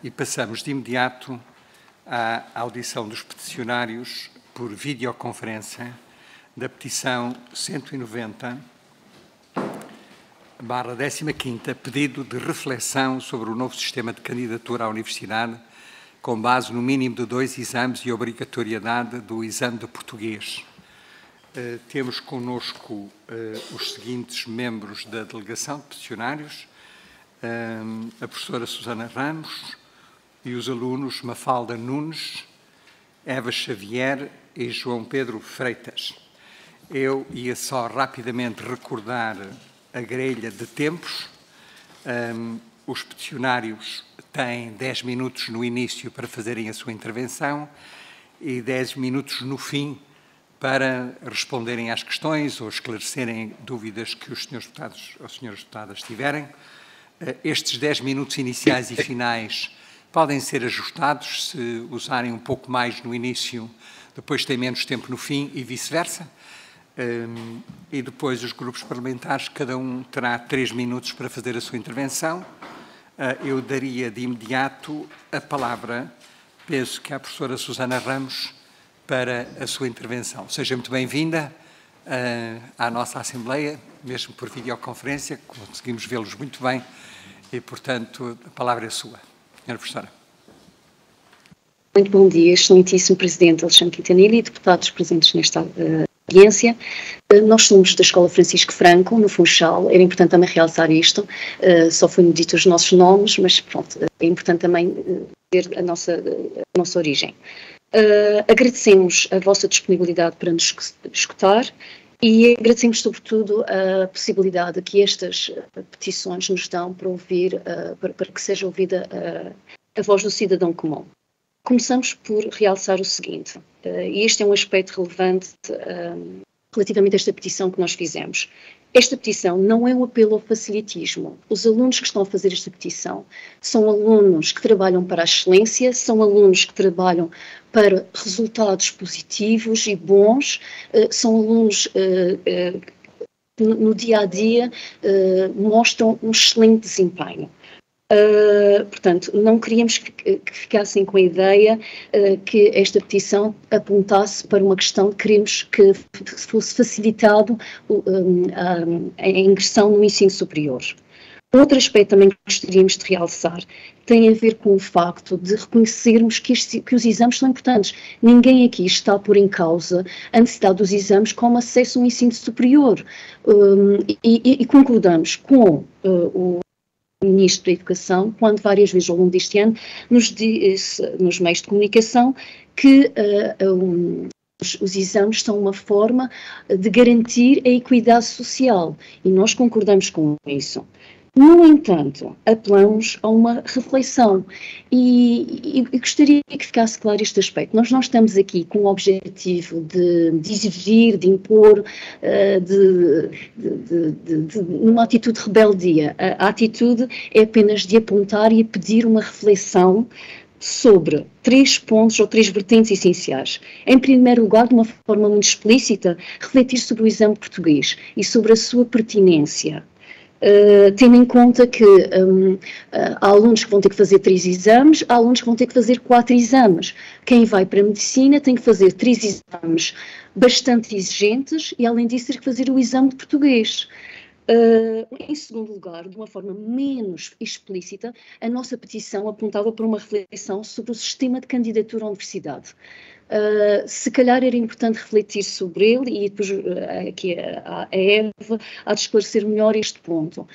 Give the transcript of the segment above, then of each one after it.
E passamos de imediato à audição dos peticionários por videoconferência da petição 190/15, pedido de reflexão sobre o novo sistema de candidatura à universidade com base no mínimo de 2 exames e obrigatoriedade do exame de português. Temos connosco os seguintes membros da delegação de peticionários: a professora Susana Ramos e os alunos Mafalda Nunes, Eva Xavier e João Pedro Freitas. Eu ia só rapidamente recordar a grelha de tempos. Os peticionários têm 10 minutos no início para fazerem a sua intervenção e 10 minutos no fim para responderem às questões ou esclarecerem dúvidas que os senhores deputados ou senhoras deputadas tiverem. Estes 10 minutos iniciais e finais podem ser ajustados se usarem um pouco mais no início, depois têm menos tempo no fim e vice-versa. E depois os grupos parlamentares, cada um terá 3 minutos para fazer a sua intervenção. Eu daria de imediato a palavra, penso que à professora Susana Ramos, para a sua intervenção. Seja muito bem-vinda à nossa Assembleia, mesmo por videoconferência, conseguimos vê-los muito bem e, portanto, a palavra é sua. Senhora professora. Muito bom dia, excelentíssimo Presidente Alexandre Quintanilha e deputados presentes nesta audiência. Nós somos da Escola Francisco Franco, no Funchal. Era importante também realçar isto. Só foi-me dito os nossos nomes, mas pronto, é importante também ver a nossa origem. Agradecemos a vossa disponibilidade para nos escutar e agradecemos sobretudo a possibilidade que estas petições nos dão para ouvir, para que seja ouvida a voz do cidadão comum. Começamos por realçar o seguinte, e este é um aspecto relevante relativamente a esta petição que nós fizemos. Esta petição não é um apelo ao facilitismo. Os alunos que estão a fazer esta petição são alunos que trabalham para a excelência, são alunos que trabalham para resultados positivos e bons, são alunos no dia-a-dia mostram um excelente desempenho. Portanto, não queríamos que ficassem com a ideia que esta petição apontasse para uma questão de queremos que fosse facilitado a ingressão no ensino superior. Outro aspecto também que gostaríamos de realçar tem a ver com o facto de reconhecermos que os exames são importantes. Ninguém aqui está a pôr em causa a necessidade dos exames como acesso ao ensino superior. E concordamos com o Ministro da Educação, quando várias vezes ao longo deste ano nos disse, nos meios de comunicação, que os exames são uma forma de garantir a equidade social e nós concordamos com isso. No entanto, apelamos a uma reflexão e gostaria que ficasse claro este aspecto. Nós não estamos aqui com o objetivo de exigir, de impor, numa atitude de rebeldia. A atitude é apenas de apontar e pedir uma reflexão sobre 3 pontos ou 3 vertentes essenciais. Em primeiro lugar, de uma forma muito explícita, refletir sobre o exame português e sobre a sua pertinência. Tendo em conta que há alunos que vão ter que fazer 3 exames, há alunos que vão ter que fazer 4 exames. Quem vai para a medicina tem que fazer 3 exames bastante exigentes e, além disso, ter que fazer o exame de português. Em segundo lugar, de uma forma menos explícita, a nossa petição apontava para uma reflexão sobre o sistema de candidatura à universidade. Se calhar era importante refletir sobre ele e depois aqui a Eva há de esclarecer melhor este ponto.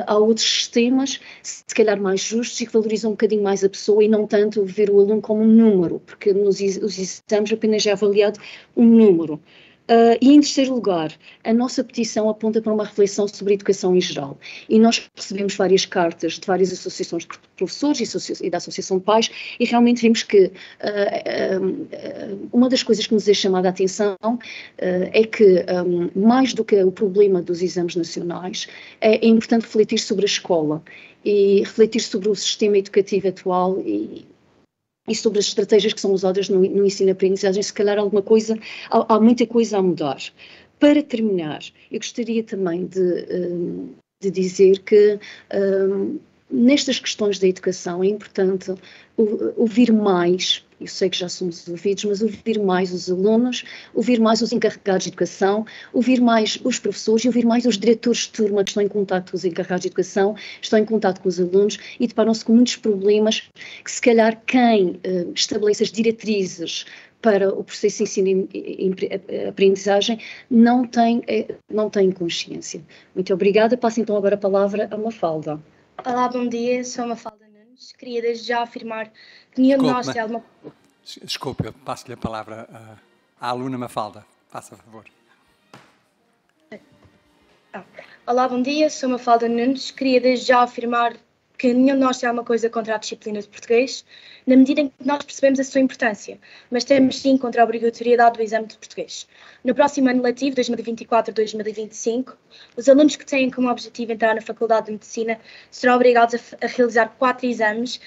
Há outros sistemas, se calhar mais justos e que valorizam um bocadinho mais a pessoa e não tanto ver o aluno como um número, porque nos exames apenas é avaliado um número. E em terceiro lugar, a nossa petição aponta para uma reflexão sobre a educação em geral. E nós recebemos várias cartas de várias associações de professores e da Associação de Pais e realmente vimos que uma das coisas que nos é chamada a atenção é que, mais do que o problema dos exames nacionais, é importante refletir sobre a escola e refletir sobre o sistema educativo atual e sobre as estratégias que são usadas no ensino-aprendizagem, se calhar há muita coisa a mudar. Para terminar, eu gostaria também de dizer que nestas questões da educação é importante ouvir mais, eu sei que já somos ouvidos, mas ouvir mais os alunos, ouvir mais os encarregados de educação, ouvir mais os professores e ouvir mais os diretores de turma que estão em contato com os encarregados de educação, estão em contato com os alunos e deparam-se com muitos problemas que se calhar quem estabelece as diretrizes para o processo de ensino e aprendizagem não tem consciência. Muito obrigada. Passo então agora a palavra a Mafalda. Olá, bom dia. Sou a Mafalda Nunes. Queria desde já afirmar que nenhum de nós tem alguma... Desculpe, eu passo-lhe a palavra à aluna Mafalda. Faça favor. Olá, bom dia. Sou a Mafalda Nunes. Queria desde já afirmar que nenhum de nós tem alguma coisa contra a disciplina de português, na medida em que nós percebemos a sua importância, mas temos sim contra a obrigatoriedade do exame de português. No próximo ano letivo, 2024-2025, os alunos que têm como objetivo entrar na Faculdade de Medicina serão obrigados a realizar 4 exames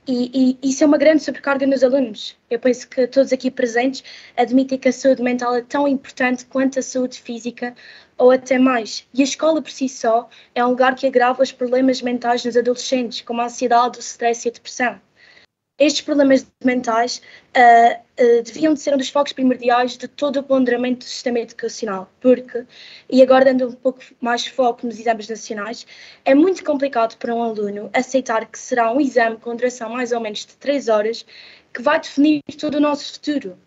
e isso é uma grande sobrecarga nos alunos. Eu penso que todos aqui presentes admitem que a saúde mental é tão importante quanto a saúde física, ou até mais. E a escola por si só é um lugar que agrava os problemas mentais nos adolescentes, como a ansiedade, o stress e a depressão. Estes problemas mentais deviam de ser um dos focos primordiais de todo o ponderamento do sistema educacional, porque, e agora dando um pouco mais foco nos exames nacionais, é muito complicado para um aluno aceitar que será um exame com duração mais ou menos de 3 horas que vai definir todo o nosso futuro.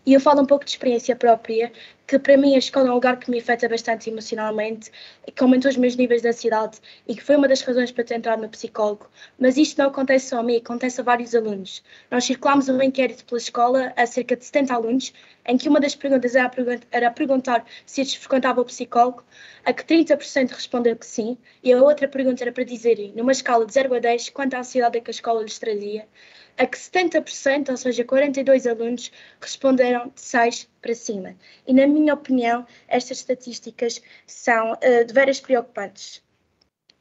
E eu falo um pouco de experiência própria, que para mim a escola é um lugar que me afeta bastante emocionalmente, que aumentou os meus níveis de ansiedade e que foi uma das razões para ter entrado no psicólogo. Mas isto não acontece só a mim, acontece a vários alunos. Nós circulámos um inquérito pela escola a cerca de 70 alunos, em que uma das perguntas era perguntar se eles frequentavam o psicólogo, a que 30% respondeu que sim, e a outra pergunta era para dizerem, numa escala de 0 a 10, quanta ansiedade é que a escola lhes trazia, a que 70%, ou seja, 42 alunos, responderam de 6 para cima. E, na minha opinião, estas estatísticas são de veras preocupantes.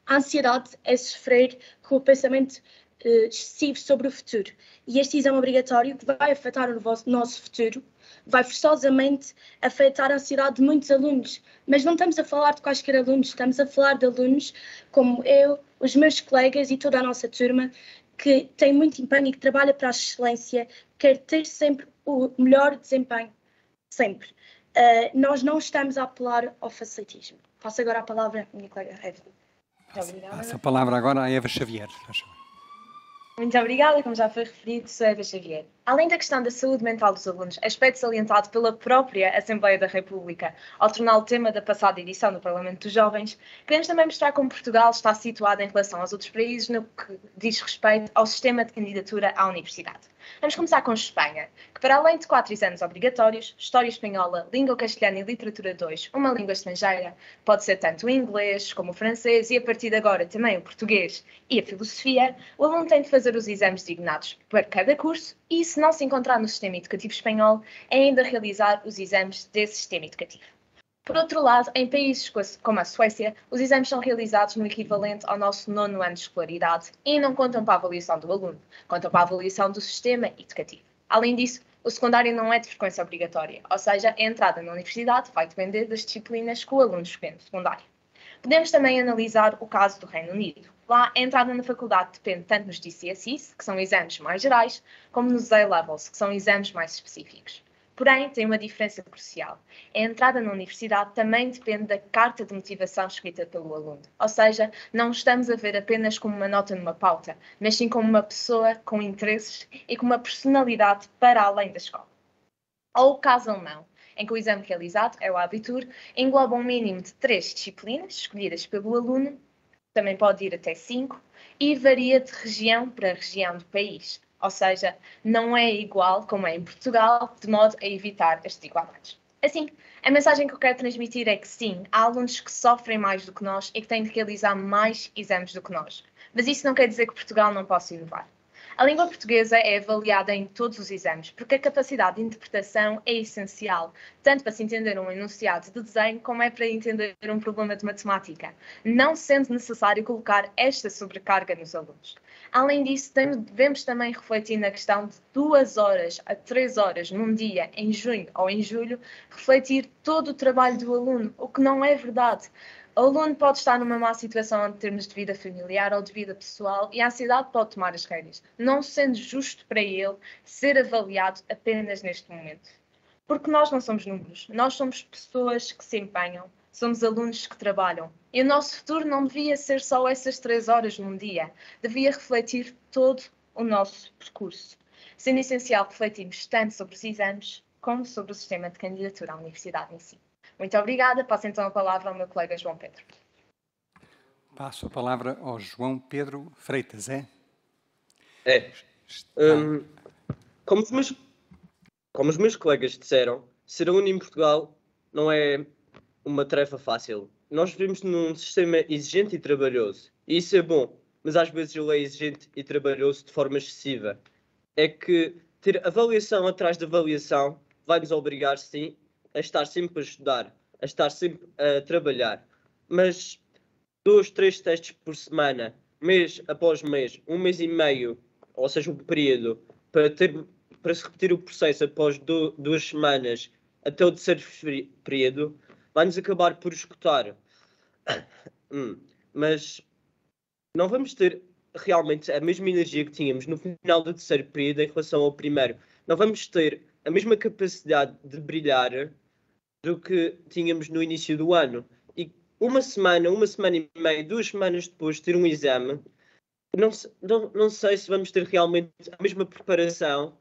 A ansiedade é sofrer com o pensamento excessivo sobre o futuro. E este exame obrigatório, que vai afetar o nosso futuro, vai forçosamente afetar a ansiedade de muitos alunos. Mas não estamos a falar de quaisquer alunos, estamos a falar de alunos como eu, os meus colegas e toda a nossa turma, que tem muito empenho e que trabalha para a excelência, quer ter sempre o melhor desempenho, sempre. Nós não estamos a apelar ao facilitismo. Passo agora a palavra à minha colega Eva. Muito obrigada. Passa a palavra agora à Eva Xavier. Muito obrigada, como já foi referido, sou Eva Xavier. Além da questão da saúde mental dos alunos, aspecto salientado pela própria Assembleia da República ao torná-lo tema da passada edição do Parlamento dos Jovens, queremos também mostrar como Portugal está situado em relação aos outros países no que diz respeito ao sistema de candidatura à universidade. Vamos começar com Espanha, que para além de 4 exames obrigatórios, História Espanhola, Língua Castelhana e Literatura 2, uma língua estrangeira, pode ser tanto o inglês como o francês e a partir de agora também o português e a filosofia, o aluno tem de fazer os exames designados para cada curso e, se não se encontrar no sistema educativo espanhol, é ainda realizar os exames desse sistema educativo. Por outro lado, em países como a Suécia, os exames são realizados no equivalente ao nosso 9º ano de escolaridade e não contam para a avaliação do aluno, contam para a avaliação do sistema educativo. Além disso, o secundário não é de frequência obrigatória, ou seja, a entrada na universidade vai depender das disciplinas que o aluno escolhe no secundário. Podemos também analisar o caso do Reino Unido. Lá, a entrada na faculdade depende tanto nos GCSEs, que são exames mais gerais, como nos A-Levels, que são exames mais específicos. Porém, tem uma diferença crucial. A entrada na universidade também depende da carta de motivação escrita pelo aluno. Ou seja, não estamos a ver apenas como uma nota numa pauta, mas sim como uma pessoa com interesses e com uma personalidade para além da escola. Ou o caso alemão, em que o exame realizado, é o Abitur, engloba um mínimo de 3 disciplinas escolhidas pelo aluno, também pode ir até 5, e varia de região para região do país. Ou seja, não é igual como é em Portugal, de modo a evitar as desigualdades. Assim, a mensagem que eu quero transmitir é que sim, há alunos que sofrem mais do que nós e que têm de realizar mais exames do que nós. Mas isso não quer dizer que Portugal não possa inovar. A língua portuguesa é avaliada em todos os exames, porque a capacidade de interpretação é essencial, tanto para se entender um enunciado de desenho, como é para entender um problema de matemática, não sendo necessário colocar esta sobrecarga nos alunos. Além disso, devemos também refletir na questão de 2 horas a 3 horas num dia, em junho ou em julho, refletir todo o trabalho do aluno, o que não é verdade. O aluno pode estar numa má situação em termos de vida familiar ou de vida pessoal e a ansiedade pode tomar as rédeas, não sendo justo para ele ser avaliado apenas neste momento. Porque nós não somos números, nós somos pessoas que se empenham, somos alunos que trabalham. E o nosso futuro não devia ser só essas 3 horas num dia, devia refletir todo o nosso percurso. Sendo essencial refletirmos tanto sobre os exames como sobre o sistema de candidatura à universidade em si. Muito obrigada. Passo então a palavra ao meu colega João Pedro. Passo a palavra ao João Pedro Freitas, é? É. Como os meus colegas disseram, ser aluno em Portugal não é uma tarefa fácil. Nós vivemos num sistema exigente e trabalhoso. E isso é bom, mas às vezes ele é exigente e trabalhoso de forma excessiva. É que ter avaliação atrás de avaliação vai nos obrigar, sim, a estar sempre a estudar, a estar sempre a trabalhar. Mas 2, 3 testes por semana, mês após mês, 1 mês e meio, ou seja, um período, para se repetir o processo após 2 semanas até o terceiro período, vai-nos acabar por escutar. Mas não vamos ter realmente a mesma energia que tínhamos no final do terceiro período em relação ao primeiro. Não vamos ter a mesma capacidade de brilhar do que tínhamos no início do ano. E uma semana e meia, 2 semanas depois de ter um exame, não sei se vamos ter realmente a mesma preparação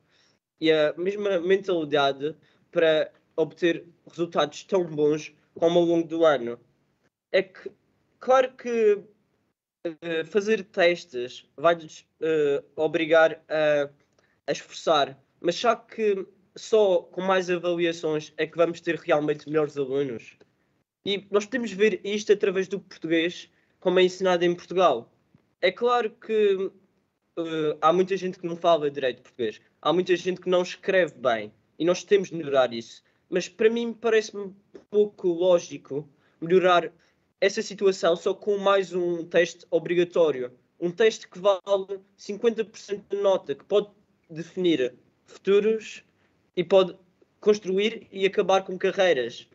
e a mesma mentalidade para obter resultados tão bons como ao longo do ano. É que, claro que fazer testes vai-nos obrigar a esforçar, mas só que só com mais avaliações é que vamos ter realmente melhores alunos. E nós podemos ver isto através do português, como é ensinado em Portugal. É claro que há muita gente que não fala direito português, há muita gente que não escreve bem, e nós temos de melhorar isso. Mas para mim parece-me pouco lógico melhorar essa situação só com mais um teste obrigatório. Um teste que vale 50% de nota, que pode definir futuros e pode construir e acabar com carreiras.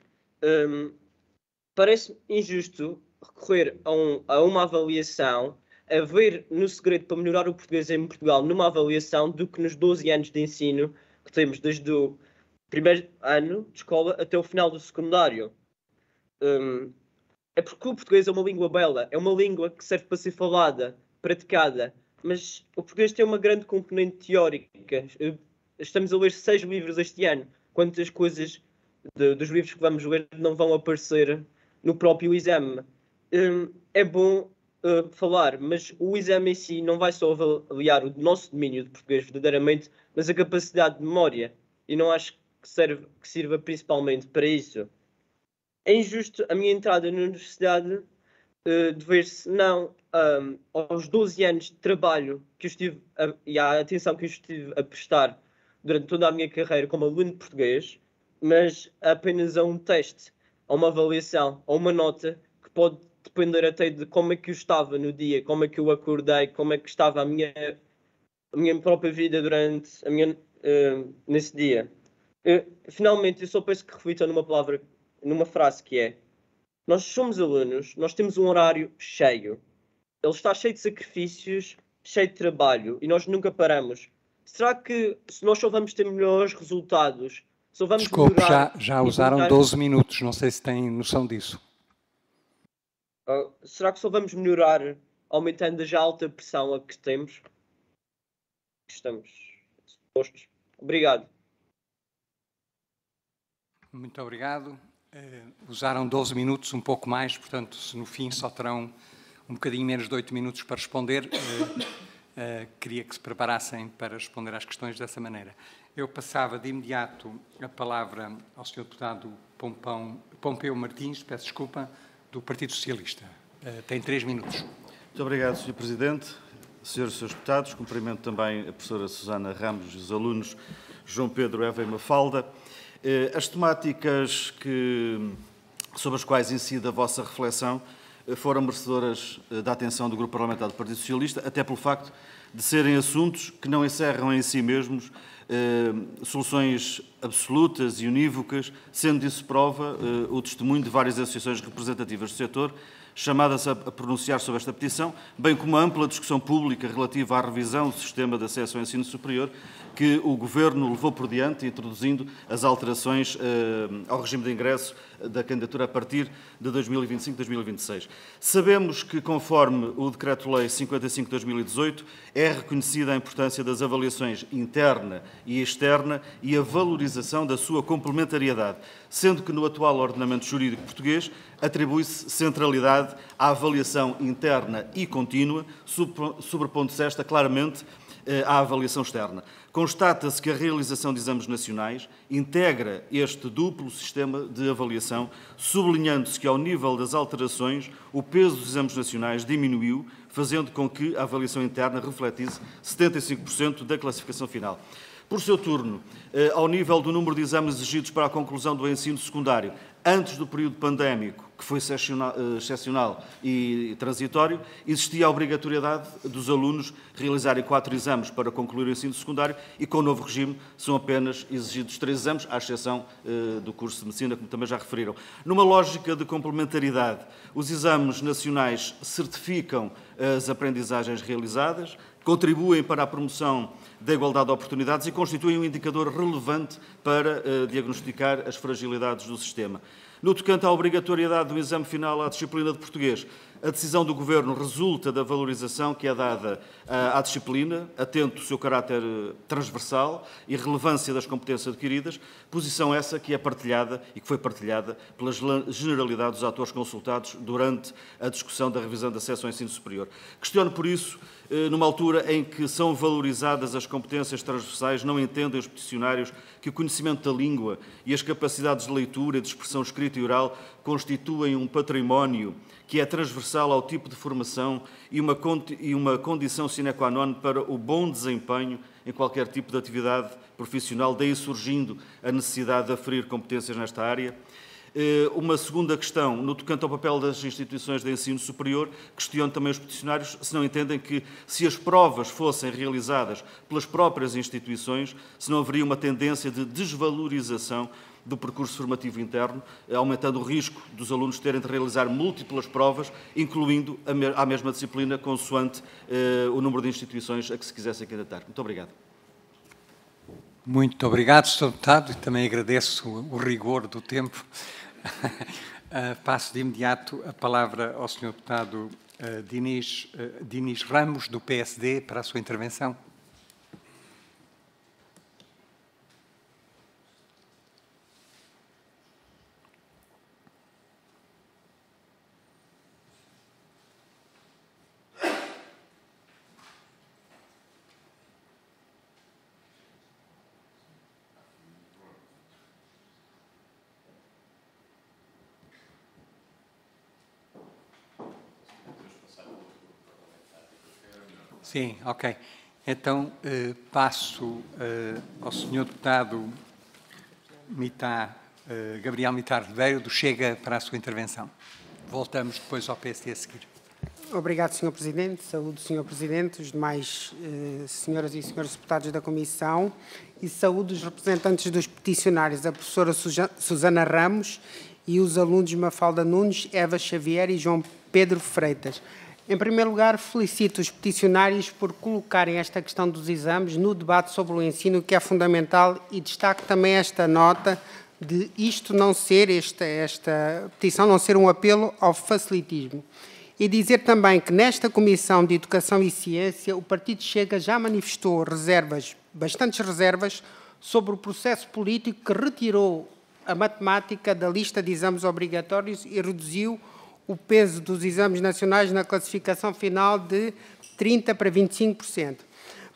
Parece injusto recorrer a uma avaliação, a ver no segredo para melhorar o português em Portugal numa avaliação do que nos 12 anos de ensino que temos desde o primeiro ano de escola até o final do secundário. É porque o português é uma língua bela, é uma língua que serve para ser falada, praticada, mas o português tem uma grande componente teórica. Estamos a ler 6 livros este ano. Quantas coisas dos livros que vamos ler não vão aparecer no próprio exame? É bom falar, mas o exame em si não vai só avaliar o nosso domínio de português verdadeiramente, mas a capacidade de memória. E não acho que sirva principalmente para isso. É injusto a minha entrada na universidade dever-se não aos 12 anos de trabalho que eu estive e à atenção que eu estive a prestar durante toda a minha carreira como aluno de português, mas apenas a um teste, a uma avaliação, a uma nota que pode depender até de como é que eu estava no dia, como é que eu acordei, como é que estava a minha própria vida durante nesse dia. Finalmente, eu só peço que reflitam numa frase que é: nós somos alunos, nós temos um horário cheio. Ele está cheio de sacrifícios, cheio de trabalho e nós nunca paramos. Será que se nós só vamos ter melhores resultados, só vamos Desculpe, melhorar... já usaram 12 minutos, não sei se têm noção disso. Será que só vamos melhorar aumentando a já alta pressão a que temos? Estamos dispostos. Obrigado. Muito obrigado. Usaram 12 minutos, um pouco mais, portanto, se no fim só terão um bocadinho menos de 8 minutos para responder, queria que se preparassem para responder às questões dessa maneira. Eu passava de imediato a palavra ao Sr. Deputado Pompeu Martins, peço desculpa, do Partido Socialista. Tem 3 minutos. Muito obrigado, Sr. Presidente. Senhores e Srs. Deputados, cumprimento também a professora Susana Ramos e os alunos João Pedro, Eva e Mafalda. As temáticas sobre as quais incide a vossa reflexão foram merecedoras da atenção do Grupo Parlamentar do Partido Socialista, até pelo facto de serem assuntos que não encerram em si mesmos soluções absolutas e unívocas, sendo disso prova o testemunho de várias associações representativas do setor, chamadas a pronunciar sobre esta petição, bem como a ampla discussão pública relativa à revisão do sistema de acesso ao ensino superior, que o Governo levou por diante, introduzindo as alterações ao regime de ingresso da candidatura a partir de 2025-2026. Sabemos que, conforme o Decreto-Lei 55/2018, é reconhecida a importância das avaliações interna e externa e a valorização da sua complementariedade, sendo que no atual ordenamento jurídico português atribui-se centralidade à avaliação interna e contínua, sobrepondo-se esta claramente à avaliação externa. Constata-se que a realização de exames nacionais integra este duplo sistema de avaliação, sublinhando-se que, ao nível das alterações, o peso dos exames nacionais diminuiu, fazendo com que a avaliação interna refletisse 75% da classificação final. Por seu turno, ao nível do número de exames exigidos para a conclusão do ensino secundário, antes do período pandémico, que foi excepcional e transitório, existia a obrigatoriedade dos alunos realizarem 4 exames para concluir o ensino secundário e, com o novo regime, são apenas exigidos 3 exames, à exceção do curso de Medicina, como também já referiram. Numa lógica de complementaridade, os exames nacionais certificam as aprendizagens realizadas, contribuem para a promoção da igualdade de oportunidades e constituem um indicador relevante para diagnosticar as fragilidades do sistema. No tocante à obrigatoriedade do exame final à disciplina de português, a decisão do Governo resulta da valorização que é dada à disciplina, atento ao seu caráter transversal e relevância das competências adquiridas, posição essa que é partilhada e que foi partilhada pela generalidade dos atores consultados durante a discussão da revisão de acesso ao ensino superior. Questiono, por isso, numa altura em que são valorizadas as competências transversais, não entendem os peticionários que o conhecimento da língua e as capacidades de leitura e de expressão escrita e oral constituem um património que é transversal ao tipo de formação e uma condição sine qua non para o bom desempenho em qualquer tipo de atividade profissional, daí surgindo a necessidade de aferir competências nesta área. Uma segunda questão, no tocante ao papel das instituições de ensino superior, questiono também os peticionários se não entendem que, se as provas fossem realizadas pelas próprias instituições, se não haveria uma tendência de desvalorização do percurso formativo interno, aumentando o risco dos alunos terem de realizar múltiplas provas, incluindo a mesma disciplina, consoante o número de instituições a que se quisessem candidatar. Muito obrigado. Muito obrigado, Sr. Deputado, e também agradeço o rigor do tempo. Passo de imediato a palavra ao Sr. Deputado Dinis Ramos, do PSD, para a sua intervenção. Sim, ok. Então, passo ao Sr. Deputado Gabriel Mitar Ribeiro, do Chega, para a sua intervenção. Voltamos depois ao PSD a seguir. Obrigado, Sr. Presidente. Saúdo, Sr. Presidente, os demais senhoras e senhores deputados da Comissão e saúdo os representantes dos peticionários, a professora Susana Ramos e os alunos Mafalda Nunes, Eva Xavier e João Pedro Freitas. Em primeiro lugar, felicito os peticionários por colocarem esta questão dos exames no debate sobre o ensino, que é fundamental, e destaco também esta nota de isto não ser, esta petição não ser um apelo ao facilitismo. E dizer também que nesta Comissão de Educação e Ciência o Partido Chega já manifestou bastantes reservas sobre o processo político que retirou a matemática da lista de exames obrigatórios e reduziu o peso dos exames nacionais na classificação final de 30% para 25%.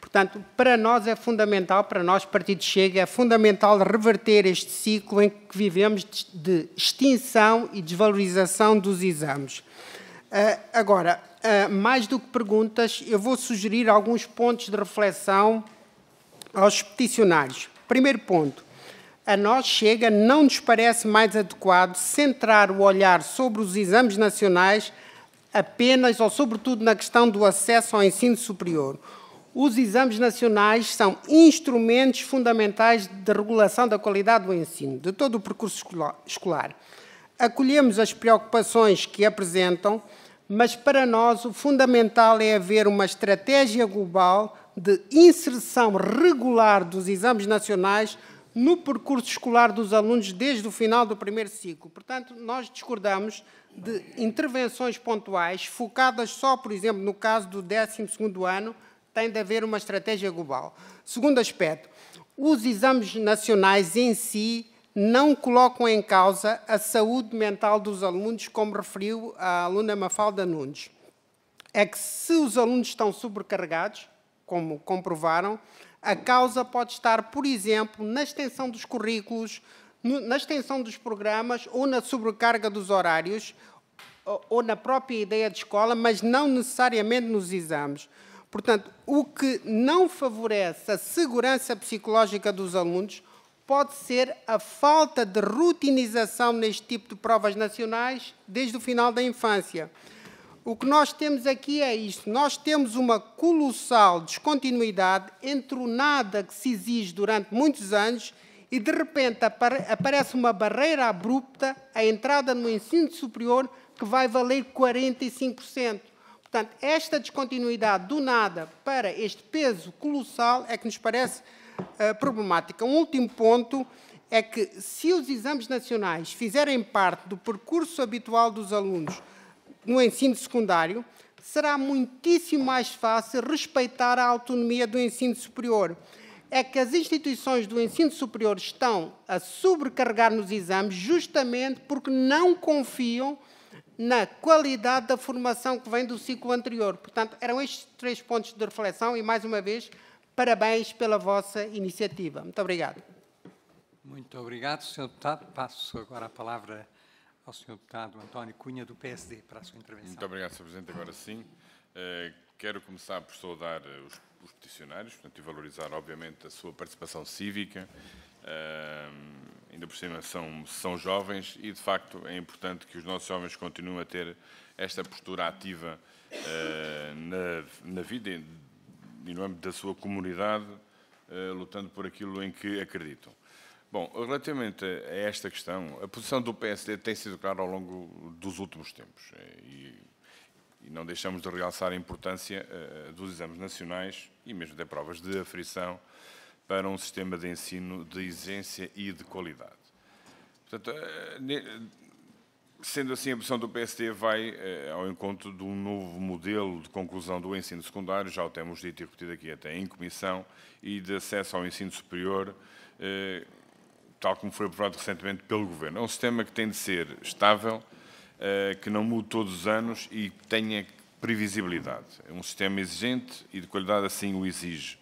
Portanto, para nós é fundamental, para nós, Partido Chega, é fundamental reverter este ciclo em que vivemos de extinção e desvalorização dos exames. Agora, mais do que perguntas, eu vou sugerir alguns pontos de reflexão aos peticionários. Primeiro ponto. A nós, Chega, não nos parece mais adequado centrar o olhar sobre os exames nacionais apenas ou sobretudo na questão do acesso ao ensino superior. Os exames nacionais são instrumentos fundamentais de regulação da qualidade do ensino, de todo o percurso escolar. Acolhemos as preocupações que apresentam, mas para nós o fundamental é haver uma estratégia global de inserção regular dos exames nacionais no percurso escolar dos alunos desde o final do primeiro ciclo. Portanto, nós discordamos de intervenções pontuais focadas só, por exemplo, no caso do 12º ano, tem de haver uma estratégia global. Segundo aspecto, os exames nacionais em si não colocam em causa a saúde mental dos alunos, como referiu a aluna Mafalda Nunes. É que se os alunos estão sobrecarregados, como comprovaram, a causa pode estar, por exemplo, na extensão dos currículos, na extensão dos programas ou na sobrecarga dos horários ou na própria ideia de escola, mas não necessariamente nos exames. Portanto, o que não favorece a segurança psicológica dos alunos pode ser a falta de rutinização neste tipo de provas nacionais desde o final da infância. O que nós temos aqui é isto. Nós temos uma colossal descontinuidade entre o nada que se exige durante muitos anos e, de repente, aparece uma barreira abrupta à entrada no ensino superior que vai valer 45%. Portanto, esta descontinuidade do nada para este peso colossal é que nos parece problemática. Um último ponto é que, se os exames nacionais fizerem parte do percurso habitual dos alunos no ensino secundário, será muitíssimo mais fácil respeitar a autonomia do ensino superior. É que as instituições do ensino superior estão a sobrecarregar nos exames justamente porque não confiam na qualidade da formação que vem do ciclo anterior. Portanto, eram estes 3 pontos de reflexão e, mais uma vez, parabéns pela vossa iniciativa. Muito obrigado. Muito obrigado, Sr. Deputado. Passo agora a palavra ao Sr. Deputado António Cunha, do PSD, para a sua intervenção. Muito obrigado, Sr. Presidente. Agora sim, quero começar por saudar os peticionários, portanto, e valorizar, obviamente, a sua participação cívica. Ainda por cima são jovens e, de facto, é importante que os nossos jovens continuem a ter esta postura ativa na vida e no âmbito da sua comunidade, lutando por aquilo em que acreditam. Bom, relativamente a esta questão, a posição do PSD tem sido clara ao longo dos últimos tempos e não deixamos de realçar a importância dos exames nacionais e mesmo de provas de aferição para um sistema de ensino de exigência e de qualidade. Portanto, sendo assim, a posição do PSD vai ao encontro de um novo modelo de conclusão do ensino secundário, já o temos dito e repetido aqui até em comissão, e de acesso ao ensino superior, tal como foi aprovado recentemente pelo Governo. É um sistema que tem de ser estável, que não mude todos os anos e que tenha previsibilidade. É um sistema exigente e de qualidade assim o exige.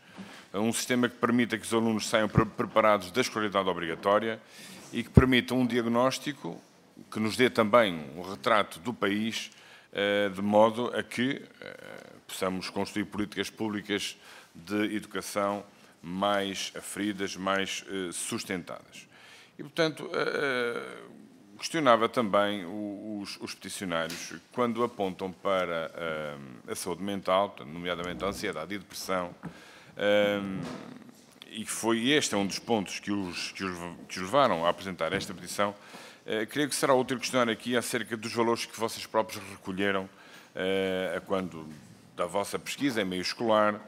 É um sistema que permita que os alunos saiam preparados da escolaridade obrigatória e que permita um diagnóstico que nos dê também um retrato do país, de modo a que possamos construir políticas públicas de educação mais aferidas, mais sustentadas. E, portanto, questionava também os peticionários, quando apontam para a saúde mental, nomeadamente a ansiedade e a depressão, e este é um dos pontos que os levaram a apresentar esta petição. Creio que será útil questionar aqui acerca dos valores que vocês próprios recolheram quando da vossa pesquisa em meio escolar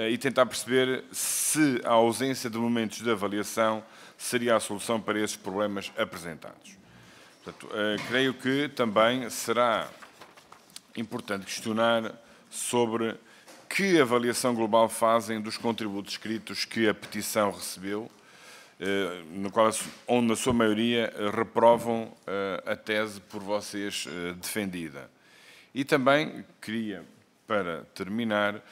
e tentar perceber se a ausência de momentos de avaliação seria a solução para esses problemas apresentados. Portanto, creio que também será importante questionar sobre que avaliação global fazem dos contributos escritos que a petição recebeu, onde, na sua maioria, reprovam a tese por vocês defendida. E também queria, para terminar,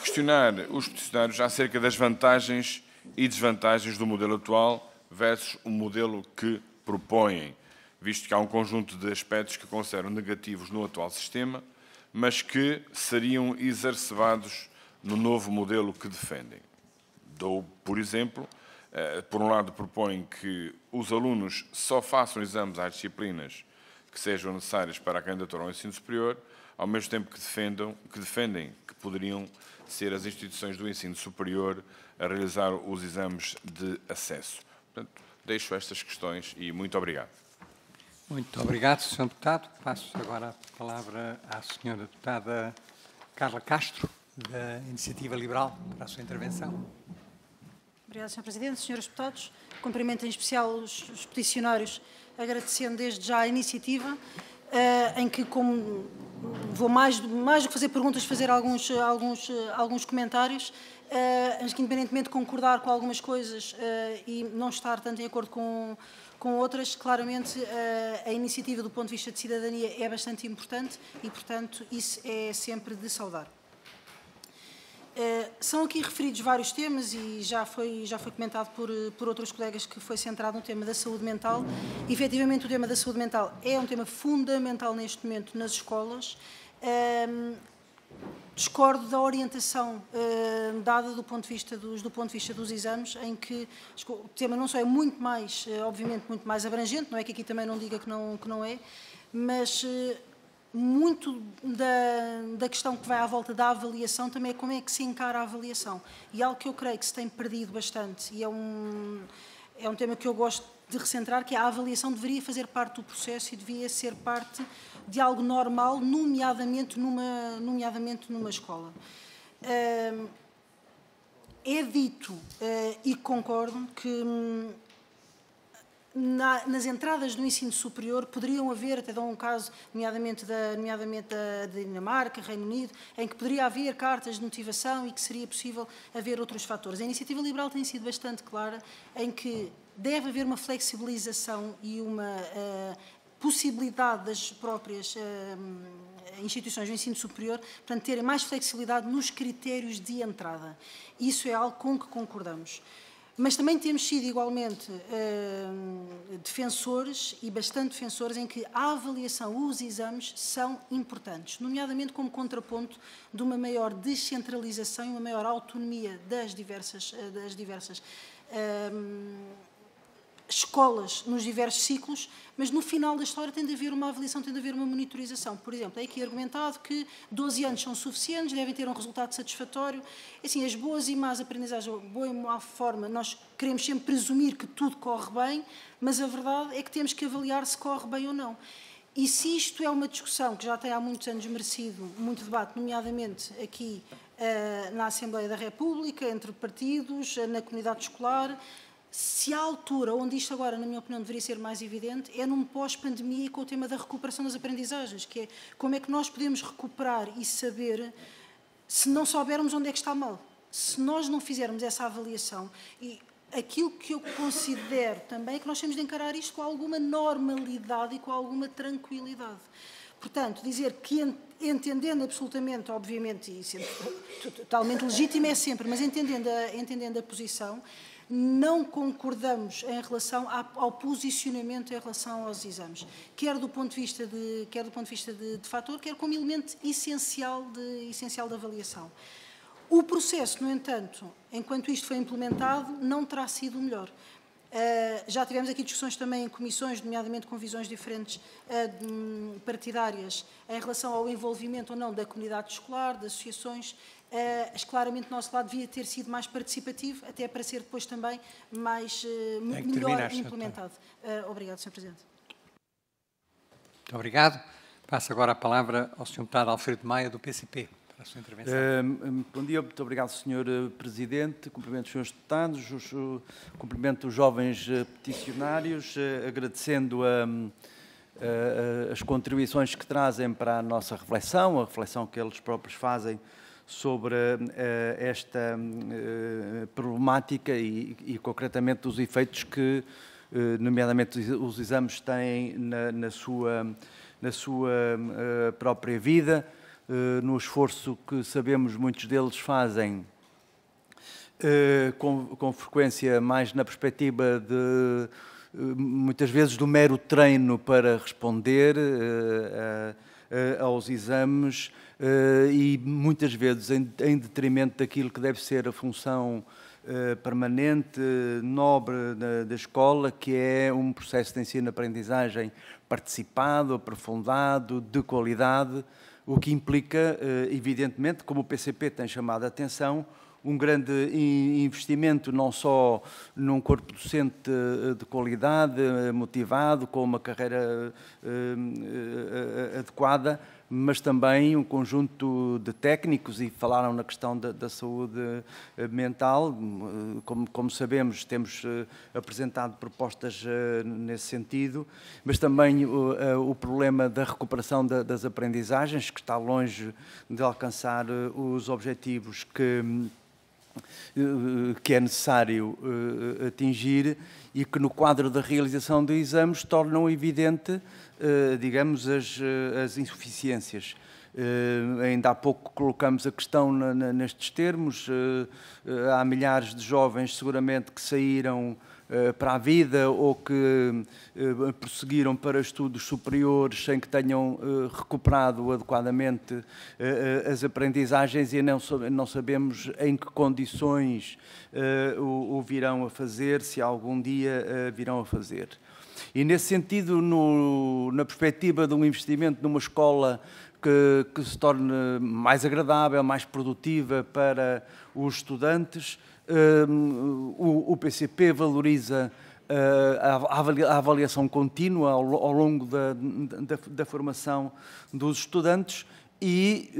questionar os peticionários acerca das vantagens e desvantagens do modelo atual versus o modelo que propõem, visto que há um conjunto de aspectos que consideram negativos no atual sistema, mas que seriam exacerbados no novo modelo que defendem. Dou, por exemplo, por um lado propõem que os alunos só façam exames às disciplinas que sejam necessárias para a candidatura ao ensino superior, ao mesmo tempo que defendem que poderiam ser as instituições do ensino superior a realizar os exames de acesso. Portanto, deixo estas questões e muito obrigado. Muito obrigado, Sr. Deputado. Passo agora a palavra à Sra. Deputada Carla Castro, da Iniciativa Liberal, para a sua intervenção. Obrigada, Sr. Presidente. Senhores deputados, cumprimento em especial os peticionários, agradecendo desde já a iniciativa, em que, como vou mais do que fazer perguntas, fazer alguns comentários, que independentemente de concordar com algumas coisas e não estar tanto em acordo com outras, claramente a iniciativa do ponto de vista de cidadania é bastante importante e, portanto, isso é sempre de saudar. São aqui referidos vários temas e já foi comentado por outros colegas que foi centrado no tema da saúde mental. Efetivamente, o tema da saúde mental é um tema fundamental neste momento nas escolas. Discordo da orientação dada do ponto de vista dos exames, em que o tema não só é muito mais, obviamente, muito mais abrangente, não é que aqui também não diga que não é, mas muito da questão que vai à volta da avaliação também é como é que se encara a avaliação. E algo que eu creio que se tem perdido bastante, e é um tema que eu gosto de recentrar, que a avaliação deveria fazer parte do processo e devia ser parte de algo normal, nomeadamente numa escola. É dito, e concordo, que nas entradas do ensino superior poderiam haver, até dou um caso, nomeadamente da Dinamarca, Reino Unido, em que poderia haver cartas de motivação e que seria possível haver outros fatores. A Iniciativa Liberal tem sido bastante clara em que deve haver uma flexibilização e uma possibilidade das próprias instituições do ensino superior, portanto, terem mais flexibilidade nos critérios de entrada. Isso é algo com que concordamos. Mas também temos sido igualmente defensores, e bastante defensores, em que a avaliação, os exames, são importantes, nomeadamente como contraponto de uma maior descentralização e uma maior autonomia das diversas escolas nos diversos ciclos, mas no final da história tem de haver uma avaliação, tem de haver uma monitorização. Por exemplo, é aqui argumentado que 12 anos são suficientes, devem ter um resultado satisfatório. Assim, as boas e más aprendizagens, boa e má forma, nós queremos sempre presumir que tudo corre bem, mas a verdade é que temos que avaliar se corre bem ou não. E se isto é uma discussão que já tem há muitos anos merecido muito debate, nomeadamente aqui na Assembleia da República, entre partidos, na comunidade escolar, se há altura onde isto agora, na minha opinião, deveria ser mais evidente, é num pós-pandemia com o tema da recuperação das aprendizagens, que é como é que nós podemos recuperar e saber se não soubermos onde é que está mal. Se nós não fizermos essa avaliação, e aquilo que eu considero também é que nós temos de encarar isto com alguma normalidade e com alguma tranquilidade. Portanto, dizer que entendendo absolutamente, obviamente, e sendo totalmente legítimo é sempre, mas entendendo a posição, não concordamos em relação ao posicionamento em relação aos exames, quer do ponto de vista de fator, quer como elemento essencial de avaliação. O processo, no entanto, enquanto isto foi implementado, não terá sido o melhor. Já tivemos aqui discussões também em comissões, nomeadamente com visões diferentes partidárias, em relação ao envolvimento ou não da comunidade escolar, de associações. Claramente, o nosso lado devia ter sido mais participativo, até para ser depois também melhor implementado. Obrigado, Sr. Presidente. Muito obrigado. Passo agora a palavra ao Sr. Deputado Alfredo Maia, do PCP, para a sua intervenção. Bom dia, muito obrigado, Sr. Presidente. Cumprimento os senhores deputados, cumprimento os jovens peticionários, agradecendo as contribuições que trazem para a nossa reflexão, a reflexão que eles próprios fazem sobre esta problemática e concretamente os efeitos que, nomeadamente, os exames têm na sua própria vida, no esforço que sabemos muitos deles fazem com frequência mais na perspectiva de, muitas vezes, do mero treino para responder aos exames, e muitas vezes em detrimento daquilo que deve ser a função permanente, nobre da escola, que é um processo de ensino-aprendizagem participado, aprofundado, de qualidade, o que implica, evidentemente, como o PCP tem chamado a atenção, um grande investimento não só num corpo docente de qualidade, motivado, com uma carreira adequada, mas também um conjunto de técnicos, e falaram na questão da saúde mental. Como sabemos, temos apresentado propostas nesse sentido, mas também o problema da recuperação das aprendizagens, que está longe de alcançar os objetivos que é necessário atingir, e que no quadro da realização de exames tornam evidente, digamos, as insuficiências. Ainda há pouco colocamos a questão nestes termos. Há milhares de jovens seguramente que saíram para a vida ou que prosseguiram para estudos superiores sem que tenham recuperado adequadamente as aprendizagens, e não sabemos em que condições o virão a fazer, se algum dia virão a fazer. E nesse sentido, na perspectiva de um investimento numa escola que se torne mais agradável, mais produtiva para os estudantes, o PCP valoriza a avaliação contínua ao longo da formação dos estudantes, e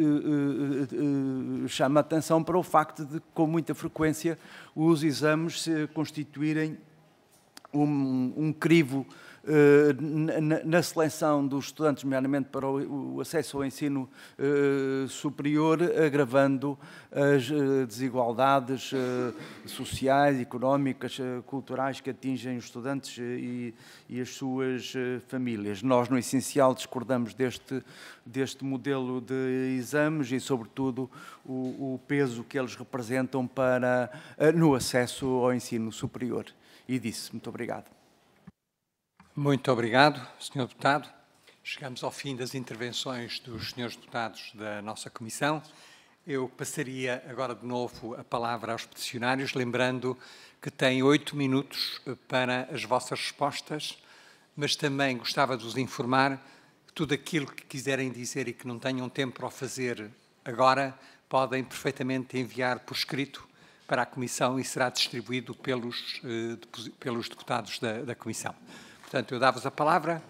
chama a atenção para o facto de, com muita frequência, os exames se constituírem um crivo na seleção dos estudantes, nomeadamente para o acesso ao ensino superior, agravando as desigualdades sociais, económicas, culturais que atingem os estudantes e as suas famílias. Nós, no essencial, discordamos deste modelo de exames e, sobretudo, o peso que eles representam no acesso ao ensino superior. E disse, muito obrigado. Muito obrigado, Sr. Deputado. Chegamos ao fim das intervenções dos senhores deputados da nossa Comissão. Eu passaria agora de novo a palavra aos peticionários, lembrando que têm 8 minutos para as vossas respostas, mas também gostava de vos informar que tudo aquilo que quiserem dizer e que não tenham tempo para o fazer agora, podem perfeitamente enviar por escrito para a Comissão e será distribuído pelos deputados da Comissão. Portanto, eu dava-vos a palavra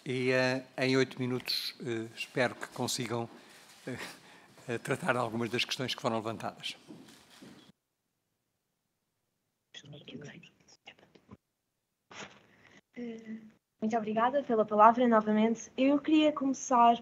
e em 8 minutos espero que consigam tratar algumas das questões que foram levantadas. Muito obrigada pela palavra novamente. Eu queria começar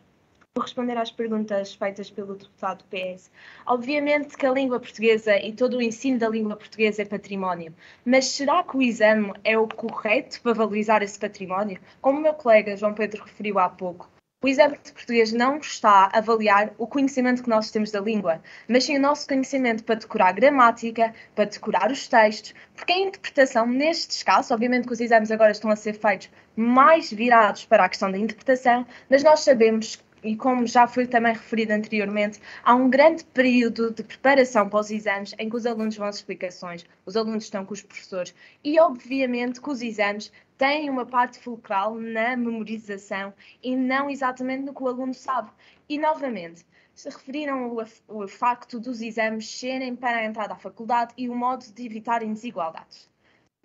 por responder às perguntas feitas pelo deputado PS. Obviamente que a língua portuguesa e todo o ensino da língua portuguesa é património, mas será que o exame é o correto para valorizar esse património? Como o meu colega João Pedro referiu há pouco, o exame de português não está a avaliar o conhecimento que nós temos da língua, mas sim o nosso conhecimento para decorar gramática, para decorar os textos, porque a interpretação, nestes casos, obviamente que os exames agora estão a ser feitos mais virados para a questão da interpretação, mas nós sabemos, e como já foi também referido anteriormente, há um grande período de preparação para os exames em que os alunos vão às explicações, os alunos estão com os professores e, obviamente, que os exames têm uma parte fulcral na memorização e não exatamente no que o aluno sabe. E, novamente, se referiram o facto dos exames serem para a entrada à faculdade e o modo de evitarem desigualdades.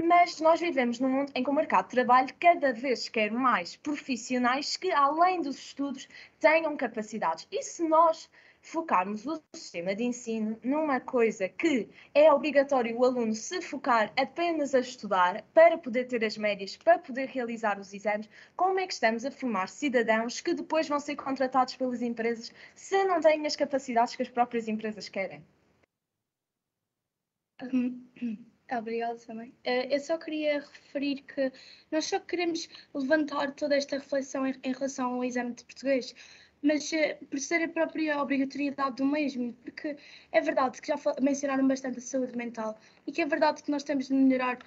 Mas nós vivemos num mundo em que o mercado de trabalho cada vez quer mais profissionais que, além dos estudos, tenham capacidades. E se nós focarmos o sistema de ensino numa coisa que é obrigatório o aluno se focar apenas a estudar para poder ter as médias, para poder realizar os exames, como é que estamos a formar cidadãos que depois vão ser contratados pelas empresas se não têm as capacidades que as próprias empresas querem? Obrigada também. Eu só queria referir que nós só queremos levantar toda esta reflexão em relação ao exame de português, mas por ser a própria obrigatoriedade do mesmo, porque é verdade que já mencionaram bastante a saúde mental e que é verdade que nós temos de melhorar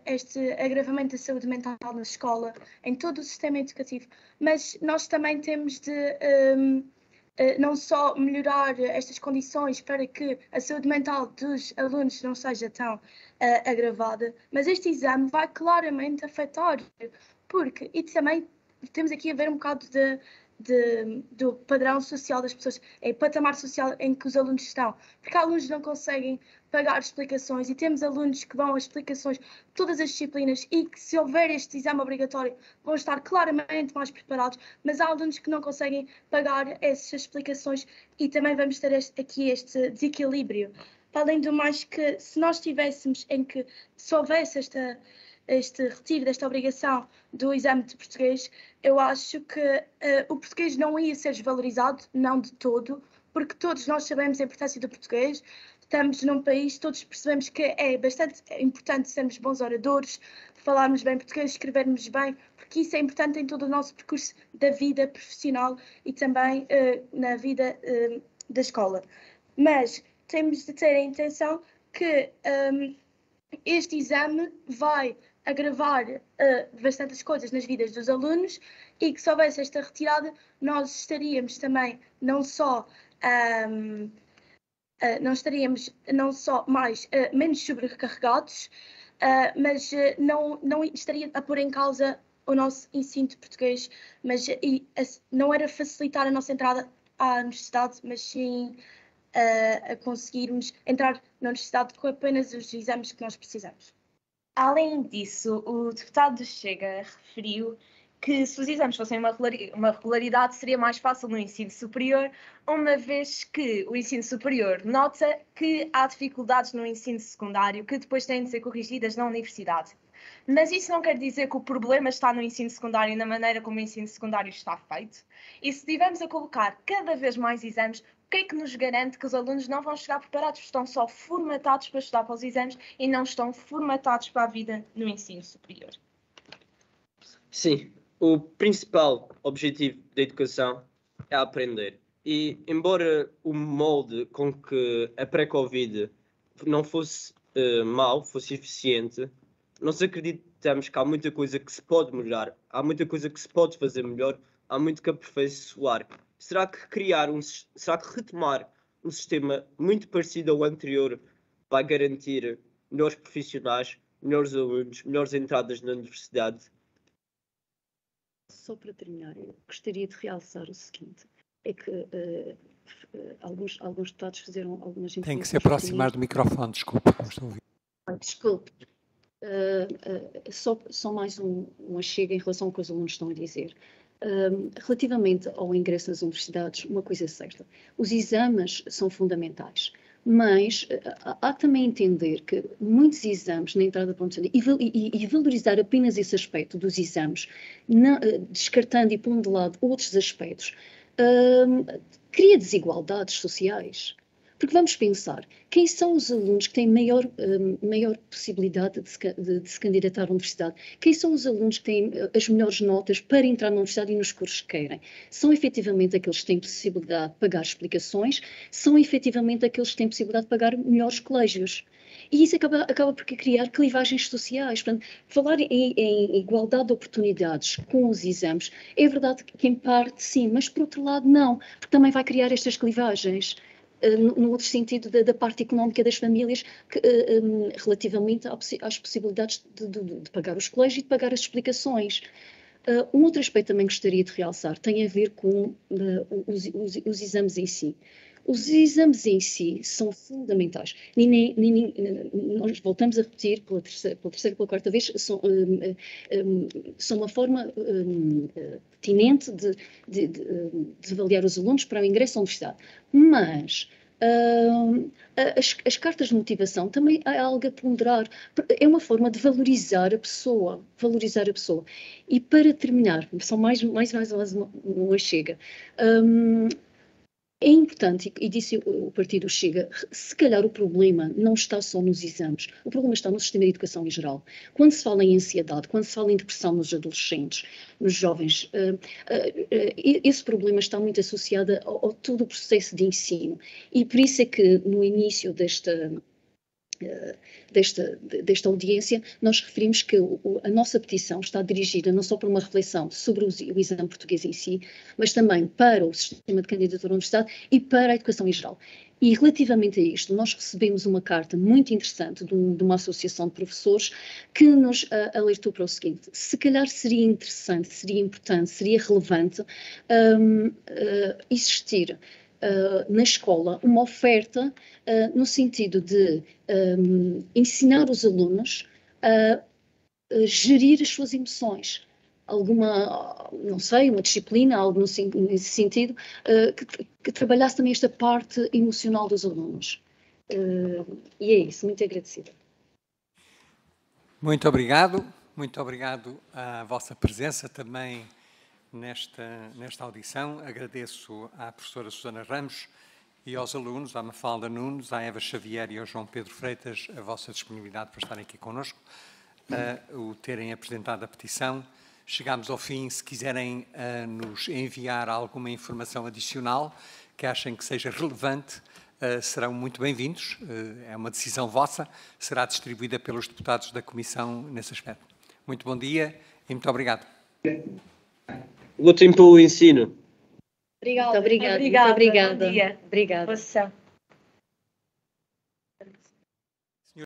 este agravamento da saúde mental na escola, em todo o sistema educativo, mas nós também temos de não só melhorar estas condições para que a saúde mental dos alunos não seja tão agravada, mas este exame vai claramente afetar, porque, e também temos aqui a ver um bocado do padrão social das pessoas, é o patamar social em que os alunos estão, porque há alunos que não conseguem pagar explicações e temos alunos que vão a explicações de todas as disciplinas e que, se houver este exame obrigatório, vão estar claramente mais preparados, mas há alunos que não conseguem pagar essas explicações e também vamos ter aqui este desequilíbrio. Além do mais, que se nós tivéssemos se houvesse este retiro desta obrigação do exame de português, eu acho que o português não ia ser desvalorizado, não de todo, porque todos nós sabemos a importância do português, estamos num país, todos percebemos que é bastante importante sermos bons oradores, falarmos bem português, escrevermos bem, porque isso é importante em todo o nosso percurso da vida profissional e também na vida da escola. Mas temos de ter a intenção que este exame vai agravar bastantes coisas nas vidas dos alunos e que se houvesse esta retirada, nós estaríamos também não só menos sobrecarregados, mas não estaria a pôr em causa o nosso ensino de português, mas não era facilitar a nossa entrada à universidade, mas sim a conseguirmos entrar na universidade com apenas os exames que nós precisamos. Além disso, o deputado do Chega referiu que se os exames fossem uma regularidade seria mais fácil no ensino superior, uma vez que o ensino superior nota que há dificuldades no ensino secundário que depois têm de ser corrigidas na universidade. Mas isso não quer dizer que o problema está no ensino secundário e na maneira como o ensino secundário está feito. E se estivermos a colocar cada vez mais exames, o que é que nos garante que os alunos não vão chegar preparados? Estão só formatados para estudar para os exames e não estão formatados para a vida no ensino superior. Sim, o principal objetivo da educação é aprender. E, embora o molde com que a pré-Covid não fosse mau, fosse eficiente, nós acreditamos que há muita coisa que se pode melhorar, há muita coisa que se pode fazer melhor, há muito que aperfeiçoar. Será que retomar um sistema muito parecido ao anterior vai garantir melhores profissionais, melhores alunos, melhores entradas na universidade? Só para terminar, eu gostaria de realçar o seguinte, é que alguns deputados fizeram algumas intervenções... Tem que se aproximar do microfone, desculpa, não estou a ouvir. Desculpe. Só mais um achego em relação ao que os alunos estão a dizer. Relativamente ao ingresso nas universidades, uma coisa é certa, os exames são fundamentais, mas há também entender que muitos exames na entrada para a universidade e valorizar apenas esse aspecto dos exames, descartando e pondo de lado outros aspectos, cria desigualdades sociais. Porque vamos pensar, quem são os alunos que têm maior possibilidade de se candidatar à universidade? Quem são os alunos que têm as melhores notas para entrar na universidade e nos cursos que querem? São efetivamente aqueles que têm possibilidade de pagar explicações? São efetivamente aqueles que têm possibilidade de pagar melhores colégios? E isso acaba por criar clivagens sociais. Portanto, falar em igualdade de oportunidades com os exames, é verdade que em parte sim, mas por outro lado não, porque também vai criar estas clivagens. No outro sentido da parte económica das famílias, relativamente às possibilidades de pagar os colégios e de pagar as explicações. Um outro aspecto também gostaria de realçar tem a ver com os exames em si. Os exames em si são fundamentais. Nós voltamos a repetir pela terceira e pela quarta vez, são uma forma pertinente de avaliar os alunos para o ingresso à universidade. Mas as cartas de motivação também há algo a ponderar. É uma forma de valorizar a pessoa. E para terminar, só mais uma chega. É importante, e disse o Partido Chega, se calhar o problema não está só nos exames, o problema está no sistema de educação em geral. Quando se fala em ansiedade, quando se fala em depressão nos adolescentes, nos jovens, esse problema está muito associado a todo o processo de ensino. E por isso é que no início desta audiência, nós referimos que a nossa petição está dirigida não só para uma reflexão sobre o exame português em si, mas também para o sistema de candidatura à universidade e para a educação em geral. E relativamente a isto, nós recebemos uma carta muito interessante de uma associação de professores que nos alertou para o seguinte: se calhar seria interessante, seria importante, seria relevante existir na escola uma oferta no sentido de ensinar os alunos a gerir as suas emoções. Alguma, não sei, uma disciplina, algo nesse sentido, que trabalhasse também esta parte emocional dos alunos. E é isso, muito agradecida. Muito obrigado à vossa presença também nesta audição. Agradeço à professora Susana Ramos e aos alunos, à Mafalda Nunes, à Eva Xavier e ao João Pedro Freitas, a vossa disponibilidade para estarem aqui connosco, o terem apresentado a petição. Chegámos ao fim. Se quiserem nos enviar alguma informação adicional que achem que seja relevante, serão muito bem-vindos. É uma decisão vossa, será distribuída pelos deputados da Comissão nesse aspecto. Muito bom dia e muito obrigado. Lutem pelo ensino. Muito obrigada. Muito obrigada. Bom dia. Obrigada. Boa sessão.